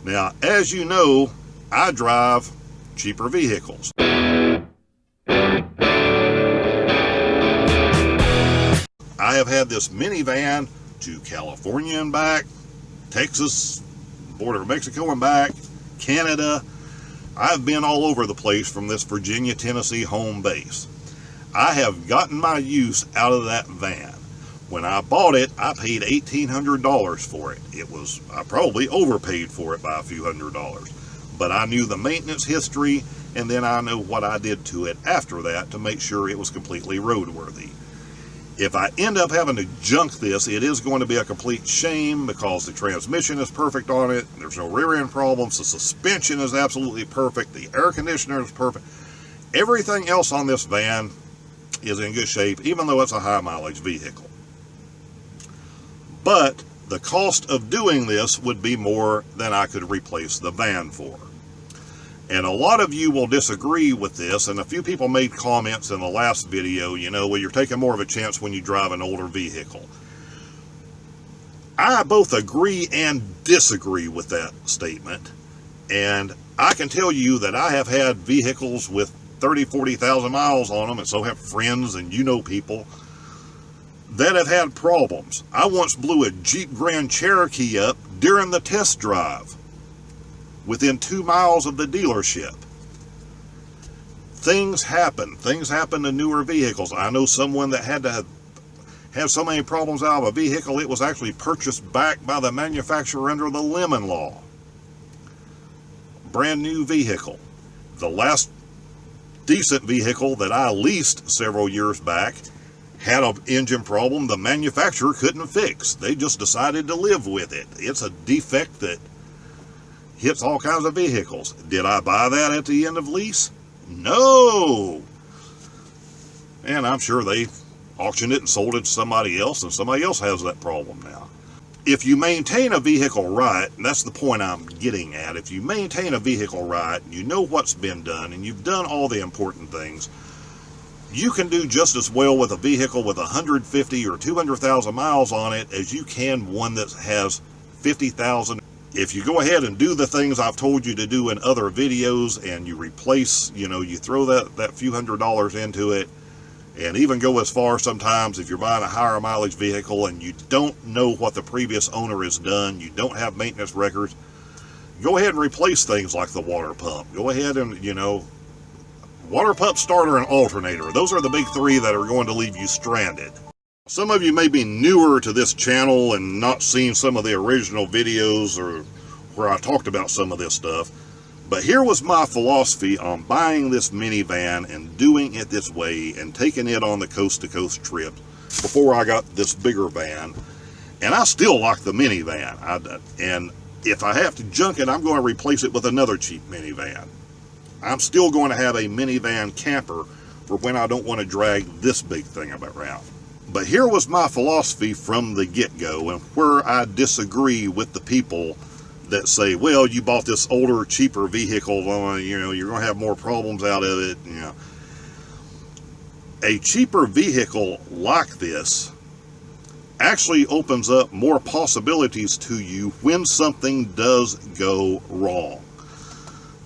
Now, as you know, I drive cheaper vehicles. I have had this minivan to California and back, Texas, border of Mexico and back, Canada. I've been all over the place from this Virginia, Tennessee home base. I have gotten my use out of that van. When I bought it, I paid $1,800 for it. I probably overpaid for it by a few $100s. But I knew the maintenance history, and then I know what I did to it after that to make sure it was completely roadworthy. If I end up having to junk this, it is going to be a complete shame because the transmission is perfect on it. There's no rear end problems. The suspension is absolutely perfect. The air conditioner is perfect. Everything else on this van is in good shape, even though it's a high mileage vehicle. But the cost of doing this would be more than I could replace the van for. And a lot of you will disagree with this, and a few people made comments in the last video, well, you're taking more of a chance when you drive an older vehicle. I both agree and disagree with that statement, and I can tell you that I have had vehicles with 30, 40,000 miles on them, and so have friends and people that have had problems. I once blew a Jeep Grand Cherokee up during the test drive within 2 miles of the dealership. Things happen. Things happen to newer vehicles. I know someone that had to have so many problems out of a vehicle, it was actually purchased back by the manufacturer under the Lemon Law. Brand new vehicle. The last decent vehicle that I leased several years back had an engine problem the manufacturer couldn't fix. They just decided to live with it. It's a defect that hits all kinds of vehicles. Did I buy that at the end of lease? No. And I'm sure they auctioned it and sold it to somebody else, and somebody else has that problem now. If you maintain a vehicle right, and that's the point I'm getting at, if you maintain a vehicle right, you know what's been done, and you've done all the important things, you can do just as well with a vehicle with 150 or 200,000 miles on it as you can one that has 50,000. If you go ahead and do the things I've told you to do in other videos, and you replace, you throw that few $100s into it, and even go as far sometimes if you're buying a higher mileage vehicle and you don't know what the previous owner has done, you don't have maintenance records, go ahead and replace things like the water pump. Go ahead and, water pump, starter, and alternator. Those are the big three that are going to leave you stranded. Some of you may be newer to this channel and not seen some of the original videos or where I talked about some of this stuff. But here was my philosophy on buying this minivan and doing it this way and taking it on the coast-to-coast trip before I got this bigger van. And I still like the minivan. And if I have to junk it, I'm going to replace it with another cheap minivan. I'm still going to have a minivan camper for when I don't want to drag this big thing around. But here was my philosophy from the get-go, and where I disagree with the people that say, well, you bought this older, cheaper vehicle, you're going to have more problems out of it. A cheaper vehicle like this actually opens up more possibilities to you when something does go wrong.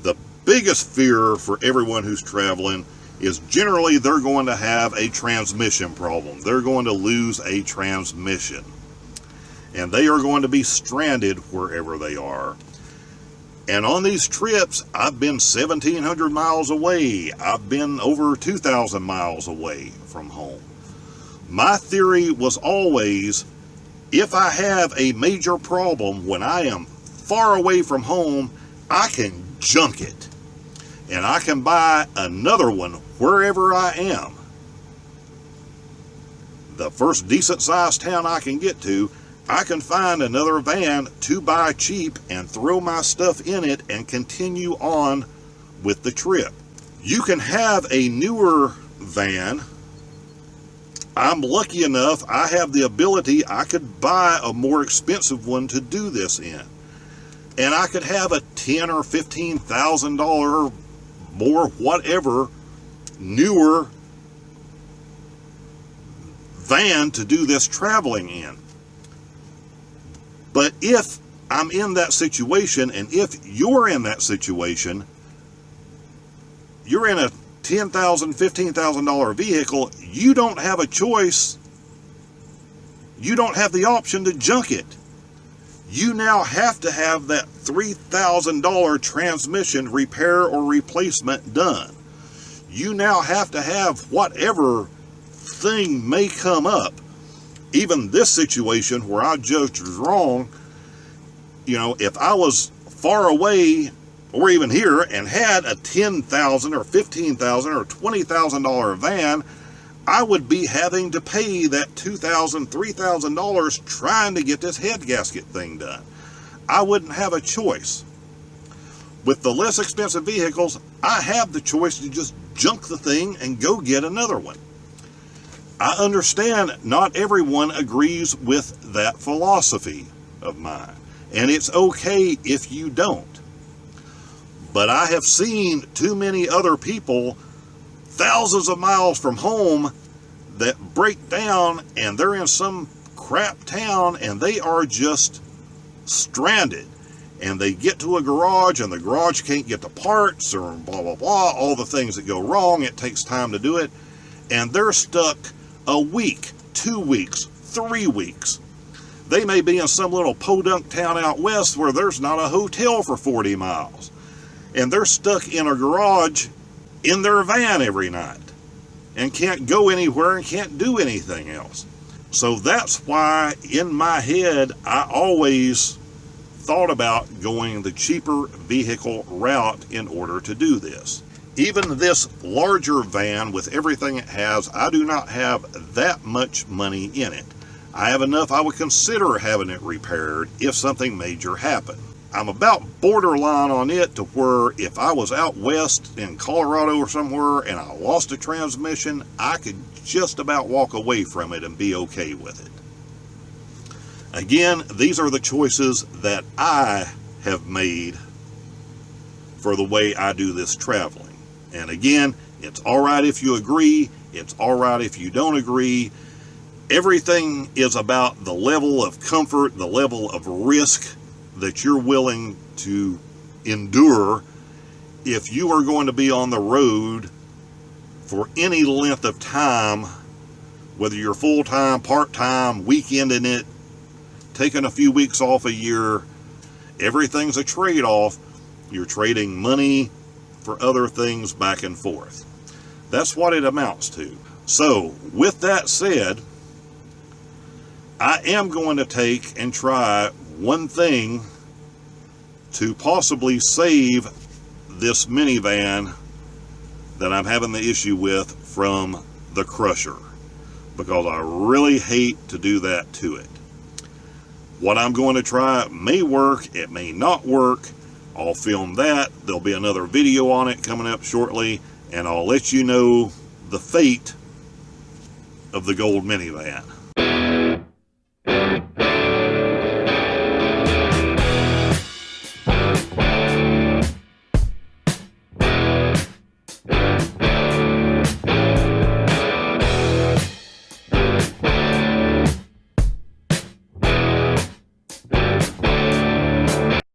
The biggest fear for everyone who's traveling is generally they're going to have a transmission problem. They're going to lose a transmission. And they are going to be stranded wherever they are. And on these trips, I've been 1,700 miles away. I've been over 2,000 miles away from home. My theory was always, if I have a major problem when I am far away from home, I can junk it. And I can buy another one wherever I am. The first decent sized town I can get to, I can find another van to buy cheap and throw my stuff in it and continue on with the trip. You can have a newer van. I'm lucky enough, I have the ability, I could buy a more expensive one to do this in. And I could have a $10,000 or $15,000 more, whatever, newer van to do this traveling in. But if I'm in that situation, and if you're in that situation, you're in a $10,000, $15,000 vehicle, you don't have a choice. You don't have the option to junk it. You now have to have that $3,000 transmission repair or replacement done. You now have to have whatever thing may come up. Even this situation where I judged was wrong, you know, if I was far away or even here and had a $10,000 or $15,000 or $20,000 van, I would be having to pay that $2,000, $3,000 trying to get this head gasket thing done. I wouldn't have a choice. With the less expensive vehicles, I have the choice to just junk the thing and go get another one. I understand not everyone agrees with that philosophy of mine, and it's okay if you don't. But I have seen too many other people thousands of miles from home that break down, and they're in some crap town and they are just stranded, and they get to a garage and the garage can't get the parts or blah blah blah, all the things that go wrong. It takes time to do it, and they're stuck a week, 2 weeks, 3 weeks. They may be in some little podunk town out west where there's not a hotel for 40 miles, and they're stuck in a garage in their van every night and can't go anywhere and can't do anything else. So that's why in my head I always thought about going the cheaper vehicle route in order to do this. Even this larger van with everything it has, I do not have that much money in it. I have enough I would consider having it repaired if something major happened. I'm about borderline on it to where if I was out west in Colorado or somewhere and I lost a transmission, I could just about walk away from it and be okay with it. Again, these are the choices that I have made for the way I do this traveling. And again, it's all right if you agree, it's all right if you don't agree. Everything is about the level of comfort, the level of risk that you're willing to endure if you are going to be on the road for any length of time, whether you're full-time, part-time, weekending it, taking a few weeks off a year. Everything's a trade-off. You're trading money for other things back and forth. That's what it amounts to. So with that said, I am going to take and try one thing to possibly save this minivan that I'm having the issue with from the crusher, because I really hate to do that to it. What I'm going to try may work, it may not work. I'll film that. There'll be another video on it coming up shortly, and I'll let you know the fate of the gold minivan.